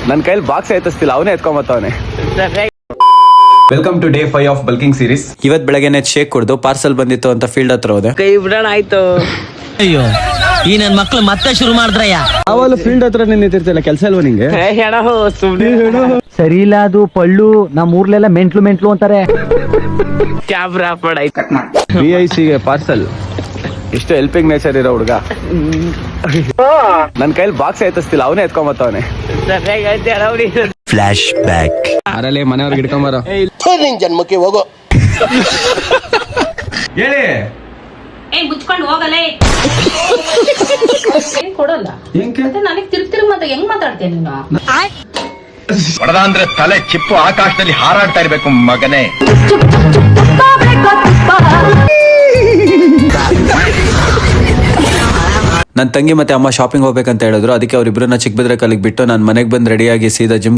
ನನ್ನ ಕೈಲಿ ಬಾಕ್ಸ್ ಎತ್ತಿಸ್ತಿಲ್ಲ, ಅವನೇ ಎತ್ಕೊಂಬತ್ತವನೆ. Welcome to day 5 of bulking series. ಇವತ್ ಬೆಳಗ್ಗೆನೆ ಶೇಕ್ ಕುಡ್ದು ಪಾರ್ಸಲ್ ಬಂದಿತ್ತು ಅಂತ ಫೀಲ್ಡ್ ಹತ್ರ ಹೋದೆ. ಕೈ ಬಿಡೋಣ ಆಯ್ತು. ಅಯ್ಯೋ ಈ ನನ್ ಮಕ್ಳು ಮತ್ತೆ ಶುರು ಮಾಡಿದ್ರಯ್ಯ. ಅವಾಗ ಫೀಲ್ಡ್ ಹತ್ರ ನಿಂತಿರ್ತಿಲ್ಲ, ಕೆಲಸ ಇಲ್ವಾ ನಿಂಗೆ? ಸರಿ ಇಲ್ಲ, ಅದು ಪಳ್ಳು. ನಮ್ಮ ಊರ್ಲೆಲ್ಲ ಮೆಂಟ್ಲು ಅಂತಾರೆ. ಕ್ಯಾಮ್ರಾ ಆಯ್ತು. BIC ಗೆ ಪಾರ್ಸಲ್. ಇಷ್ಟು ಹೆಲ್ಪಿಂಗ್ ನೇಚರ್ ಇರೋ ಹುಡುಗ. ನನ್ನ ಕೈಲಿ ಬಾಕ್ಸ್ ಎತ್ತಿಸ್ತಿಲ್ಲ, ಅವನೇ ಎತ್ಕೊಂಬತ್ತವನೆ. Flash back. ಅರಲ್ಲಿ ಮನೆಯವ್ರಿಗೆ ಹಿಡ್ಕೊಂಬಾರ. ನಿನ್ ಜನ್ಮಕ್ಕೆ ಹೋಗೋ. ಹೇಳಿ ಮುಚ್ಕೊಂಡು ಹೋಗಲೇ. ಕೊಡಲ್ಲ ಮತ್ತೆ ನನಗೆ ತಿರುಗ್ ಮತ್ತೆ ಹೆಂಗ್ ಮಾತಾಡ್ತೇನೆ ನೀನು? ಹೊಡೆದ ಅಂದ್ರೆ ತಲೆ ಚಿಪ್ಪು ಆಕಾಶದಲ್ಲಿ ಹಾರಾಡ್ತಾ ಇರ್ಬೇಕು ಮಗನೇ. ನನ್ನ ತಂಗಿ ಮತ್ತೆ ಅಮ್ಮ ಶಾಪಿಂಗ್ ಹೋಗ್ಬೇಕಂತ ಹೇಳಿದ್ರು. ಅದಕ್ಕೆ ಅವ್ರಿಬ್ರನ್ನ ಚಿಕ್ಕಬಿದ್ರೆ ಕಲ್ಲಿಗೆ ಬಿಟ್ಟು ನಾನು ಮನೆಗೆ ಬಂದು ರೆಡಿಯಾಗಿ ಸೀದಾ ಜಿಮ್